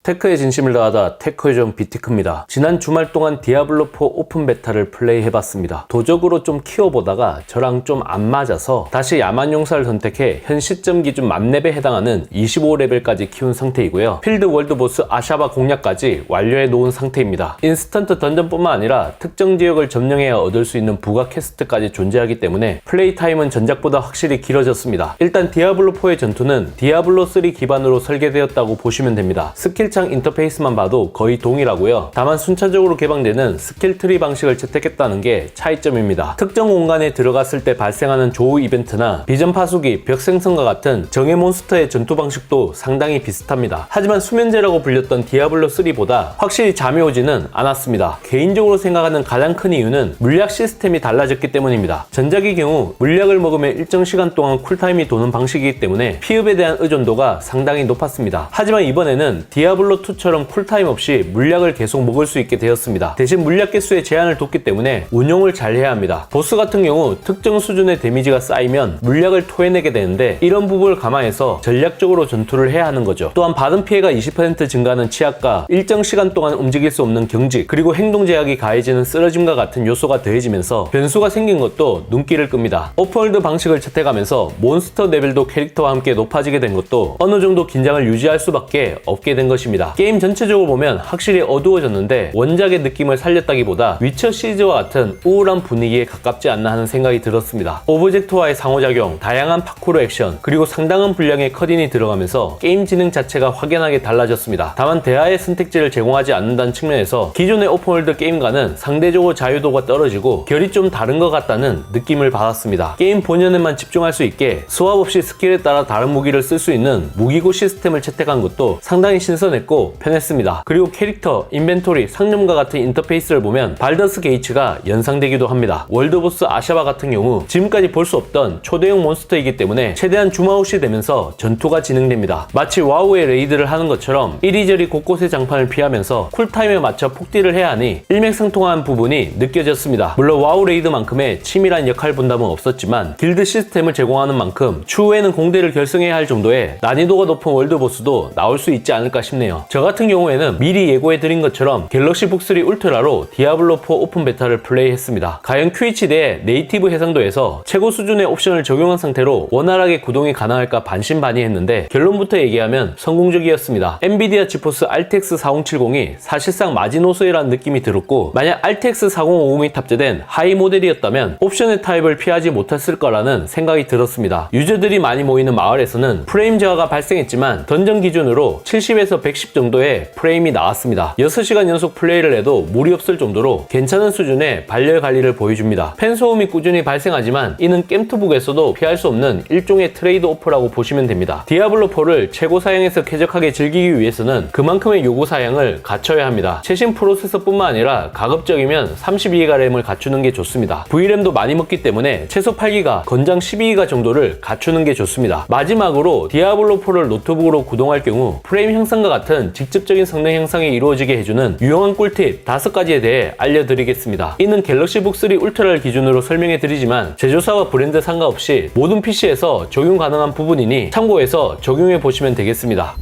테크에 진심을 다하다 테크요정 비티크입니다. 지난 주말 동안 디아블로4 오픈 베타를 플레이해봤습니다. 도적으로 좀 키워보다가 저랑 좀 안 맞아서 다시 야만용사를 선택해 현 시점 기준 맘랩에 해당하는 25레벨까지 키운 상태이고요. 필드 월드보스 아샤바 공략까지 완료해 놓은 상태입니다. 인스턴트 던전뿐만 아니라 특정 지역을 점령해야 얻을 수 있는 부가 퀘스트까지 존재하기 때문에 플레이 타임은 전작보다 확실히 길어졌습니다. 일단 디아블로4의 전투는 디아블로3 기반으로 설계되었다고 보시면 됩니다. 스킬창 인터페이스만 봐도 거의 동일하고요. 다만 순차적으로 개방되는 스킬 트리 방식을 채택했다는 게 차이점입니다. 특정 공간에 들어갔을 때 발생하는 조우 이벤트나 비전 파수기, 벽 생성과 같은 정예 몬스터의 전투 방식도 상당히 비슷합니다. 하지만 수면제라고 불렸던 디아블로3보다 확실히 잠이 오지는 않았습니다. 개인적으로 생각하는 가장 큰 이유는 물약 시스템이 달라졌기 때문입니다. 전작의 경우 물약을 먹으면 일정 시간 동안 쿨타임이 도는 방식이기 때문에 피흡에 대한 의존도가 상당히 높았습니다. 하지만 이번에는 디아블로2처럼 쿨타임 없이 물약을 계속 먹을 수 있게 되었습니다. 대신 물약 개수에 제한을 뒀기 때문에 운용을 잘 해야 합니다. 보스 같은 경우 특정 수준의 데미지가 쌓이면 물약을 토해내게 되는데 이런 부분을 감안해서 전략적으로 전투를 해야 하는 거죠. 또한 받은 피해가 20% 증가하는 치약과 일정 시간 동안 움직일 수 없는 경직, 그리고 행동 제약이 가해지는 쓰러짐과 같은 요소가 더해지면서 변수가 생긴 것도 눈길을 끕니다. 오픈월드 방식을 채택하면서 몬스터 레벨도 캐릭터와 함께 높아지게 된 것도 어느 정도 긴장을 유지할 수밖에 없게 된 것입니다. 게임 전체적으로 보면 확실히 어두워졌는데 원작의 느낌을 살렸다기보다 위쳐 시리즈와 같은 우울한 분위기에 가깝지 않나 하는 생각이 들었습니다. 오브젝트와의 상호작용, 다양한 파쿠르 액션, 그리고 상당한 분량의 컷인이 들어가면서 게임 진행 자체가 확연하게 달라졌습니다. 다만 대화의 선택지를 제공하지 않는다는 측면에서 기존의 오픈월드 게임과는 상대적으로 자유도가 떨어지고 결이 좀 다른 것 같다는 느낌을 받았습니다. 게임 본연에만 집중할 수 있게 스왑 없이 스킬에 따라 다른 무기를 쓸 수 있는 무기고 시스템을 채택한 것도 상당히 신선했고 편했습니다. 그리고 캐릭터, 인벤토리, 상점과 같은 인터페이스를 보면 발더스 게이츠가 연상되기도 합니다. 월드보스 아샤바 같은 경우 지금까지 볼 수 없던 초대형 몬스터이기 때문에 최대한 줌아웃이 되면서 전투가 진행됩니다. 마치 와우의 레이드를 하는 것처럼 이리저리 곳곳의 장판을 피하면서 쿨타임에 맞춰 폭딜을 해야 하니 일맥상통한 부분이 느껴졌습니다. 물론 와우 레이드만큼의 치밀한 역할 분담은 없었지만 길드 시스템을 제공하는 만큼 추후에는 공대를 결성해야 할 정도의 난이도가 높은 월드보스도 나올 수 있지 않을까 싶네요. 저 같은 경우에는 미리 예고해드린 것처럼 갤럭시 북3 울트라로 디아블로4 오픈 베타를 플레이했습니다. 가연 QHD의 네이티브 해상도에서 최고 수준의 옵션을 적용한 상태로 원활하게 구동이 가능할까 반신반의했는데 결론부터 얘기하면 성공적이었습니다. 엔비디아 지포스 RTX 4070이 사실상 마지노선이라는 느낌이 들었고, 만약 RTX 4050이 탑재된 하이 모델이었다면 옵션의 타입을 피하지 못했을 거라는 생각이 들었습니다. 유저들이 많이 모이는 마을에서는 프레임 저하가 발생했지만 던전 기준으로 70에서 110 정도의 프레임이 나왔습니다. 6시간 연속 플레이를 해도 무리 없을 정도로 괜찮은 수준의 발열 관리를 보여줍니다. 팬 소음이 꾸준히 발생하지만 이는 겜투북에서도 피할 수 없는 일종의 트레이드 오프라고 보시면 됩니다. 디아블로4를 최고 사양에서 쾌적하게 즐기기 위해서는 그만큼의 요구 사양을 갖춰야 합니다. 최신 프로세서뿐만 아니라 가급적이면 32기가 램을 갖추는 게 좋습니다. VRAM도 많이 먹기 때문에 최소 8기가, 건장 12기가 정도를 갖추는 게 좋습니다. 마지막으로 디아블로4를 노트북으로 구동할 경우 프레임 향상과 같은 직접적인 성능 향상이 이루어지게 해주는 유용한 꿀팁 5가지에 대해 알려드리겠습니다. 이는 갤럭시 북3 울트라를 기준으로 설명해드리지만 제조사와 브랜드 상관없이 모든 PC에서 적용 가능한 부분이니 참고해서 적용해 보시면 되겠습니다.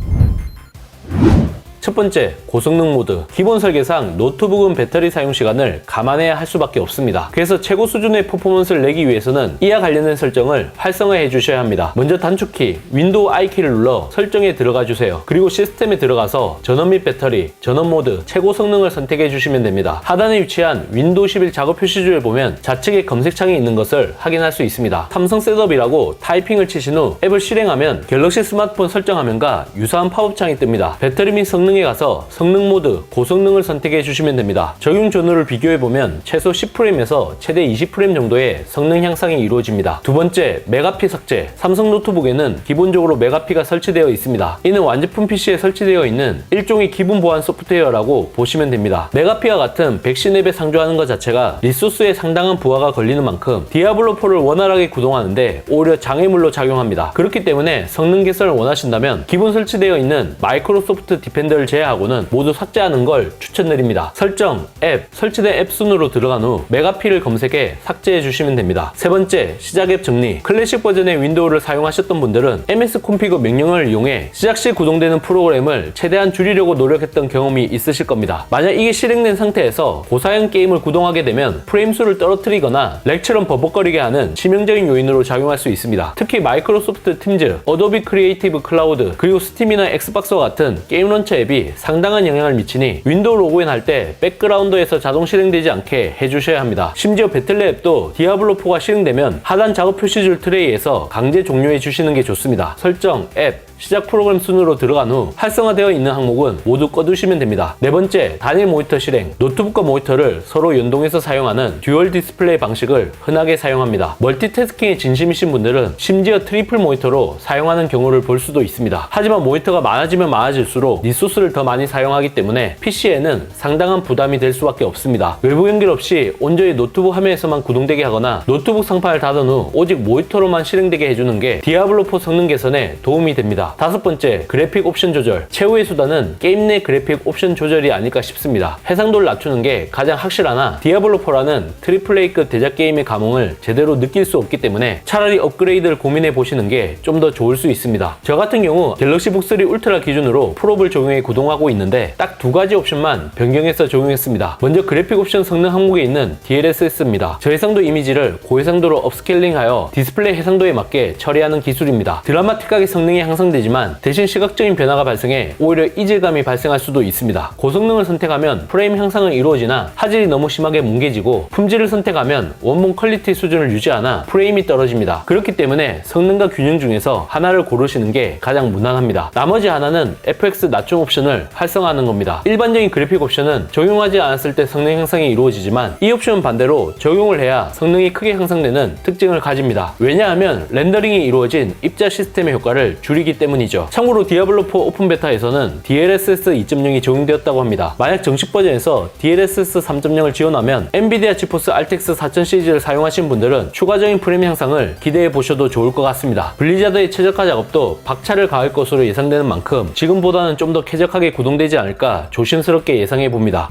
첫 번째, 고성능 모드. 기본 설계상 노트북은 배터리 사용 시간을 감안해야 할 수밖에 없습니다. 그래서 최고 수준의 퍼포먼스를 내기 위해서는 이와 관련된 설정을 활성화해 주셔야 합니다. 먼저 단축키, 윈도우 I키를 눌러 설정에 들어가 주세요. 그리고 시스템에 들어가서 전원 및 배터리, 전원 모드, 최고 성능을 선택해 주시면 됩니다. 하단에 위치한 윈도우 11 작업 표시줄을 보면 좌측에 검색창이 있는 것을 확인할 수 있습니다. 삼성 셋업이라고 타이핑을 치신 후 앱을 실행하면 갤럭시 스마트폰 설정 화면과 유사한 팝업창이 뜹니다. 배터리 및 성능에 가서 성능 모드, 고성능을 선택해 주시면 됩니다. 적용 전후를 비교해보면 최소 10프레임에서 최대 20프레임 정도의 성능 향상이 이루어집니다. 두 번째, 메가피 삭제. 삼성 노트북에는 기본적으로 메가피가 설치되어 있습니다. 이는 완제품 PC에 설치되어 있는 일종의 기본 보안 소프트웨어라고 보시면 됩니다. 메가피와 같은 백신 앱에 상주하는 것 자체가 리소스에 상당한 부하가 걸리는 만큼 디아블로4를 원활하게 구동하는데 오히려 장애물로 작용합니다. 그렇기 때문에 성능 개선을 원하신다면 기본 설치되어 있는 마이크로소프트 디펜더를 앱들을 제외하고는 모두 삭제하는 걸 추천드립니다. 설정, 앱, 설치된 앱 순으로 들어간 후 메가피를 검색해 삭제해 주시면 됩니다. 세 번째, 시작 앱 정리. 클래식 버전의 윈도우를 사용하셨던 분들은 ms config 명령을 이용해 시작 시 구동되는 프로그램을 최대한 줄이려고 노력했던 경험이 있으실 겁니다. 만약 이게 실행된 상태에서 고사양 게임을 구동하게 되면 프레임 수를 떨어뜨리거나 렉처럼 버벅거리게 하는 치명적인 요인으로 작용할 수 있습니다. 특히 마이크로소프트 팀즈, 어도비 크리에이티브 클라우드, 그리고 스팀이나 엑스박스와 같은 게임 런처 앱이 상당한 영향을 미치니 윈도우 로그인 할 때 백그라운드에서 자동 실행되지 않게 해주셔야 합니다. 심지어 배틀넷 앱도 디아블로4가 실행되면 하단 작업 표시줄 트레이에서 강제 종료해 주시는 게 좋습니다. 설정, 앱, 시작 프로그램 순으로 들어간 후 활성화되어 있는 항목은 모두 꺼두시면 됩니다. 네 번째, 단일 모니터 실행. 노트북과 모니터를 서로 연동해서 사용하는 듀얼 디스플레이 방식을 흔하게 사용합니다. 멀티태스킹에 진심이신 분들은 심지어 트리플 모니터로 사용하는 경우를 볼 수도 있습니다. 하지만 모니터가 많아지면 많아질수록 리소스를 더 많이 사용하기 때문에 PC에는 상당한 부담이 될 수밖에 없습니다. 외부 연결 없이 온전히 노트북 화면에서만 구동되게 하거나 노트북 상판을 닫은 후 오직 모니터로만 실행되게 해주는 게 디아블로4 성능 개선에 도움이 됩니다. 다섯 번째, 그래픽 옵션 조절. 최후의 수단은 게임 내 그래픽 옵션 조절이 아닐까 싶습니다. 해상도를 낮추는 게 가장 확실하나 디아블로4라는 트리플 A급 대작 게임의 감흥을 제대로 느낄 수 없기 때문에 차라리 업그레이드를 고민해 보시는 게 좀 더 좋을 수 있습니다. 저 같은 경우 갤럭시 북3 울트라 기준으로 프롭을 적용해 구동하고 있는데 딱 두 가지 옵션만 변경해서 적용했습니다. 먼저 그래픽 옵션 성능 항목에 있는 DLSS입니다. 저해상도 이미지를 고해상도로 업스케일링하여 디스플레이 해상도에 맞게 처리하는 기술입니다. 드라마틱하게 성능이 향상되지만 대신 시각적인 변화가 발생해 오히려 이질감이 발생할 수도 있습니다. 고성능을 선택하면 프레임 향상은 이루어지나 화질이 너무 심하게 뭉개지고, 품질을 선택하면 원본 퀄리티 수준을 유지하나 프레임이 떨어집니다. 그렇기 때문에 성능과 균형 중에서 하나를 고르시는 게 가장 무난합니다. 나머지 하나는 FX 낮춤 옵션을 활성화하는 겁니다. 일반적인 그래픽 옵션은 적용하지 않았을 때 성능 향상이 이루어지지만 이 옵션은 반대로 적용을 해야 성능이 크게 향상되는 특징을 가집니다. 왜냐하면 렌더링이 이루어진 입자 시스템의 효과를 줄이기 때문이죠. 참고로 디아블로4 오픈 베타에서는 DLSS 2.0이 적용되었다고 합니다. 만약 정식 버전에서 DLSS 3.0을 지원하면 엔비디아 지포스 RTX 4000 시리즈를 사용하신 분들은 추가적인 프레임 향상을 기대해 보셔도 좋을 것 같습니다. 블리자드의 최적화 작업도 박차를 가할 것으로 예상되는 만큼 지금보다는 좀 더 쾌적하게 구동되지 않을까 조심스럽게 예상해 봅니다.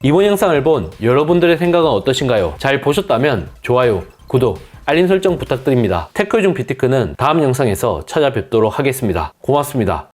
이번 영상을 본 여러분들의 생각은 어떠신가요? 잘 보셨다면 좋아요, 구독, 알림 설정 부탁드립니다. 테크요정 비티크는 다음 영상에서 찾아뵙도록 하겠습니다. 고맙습니다.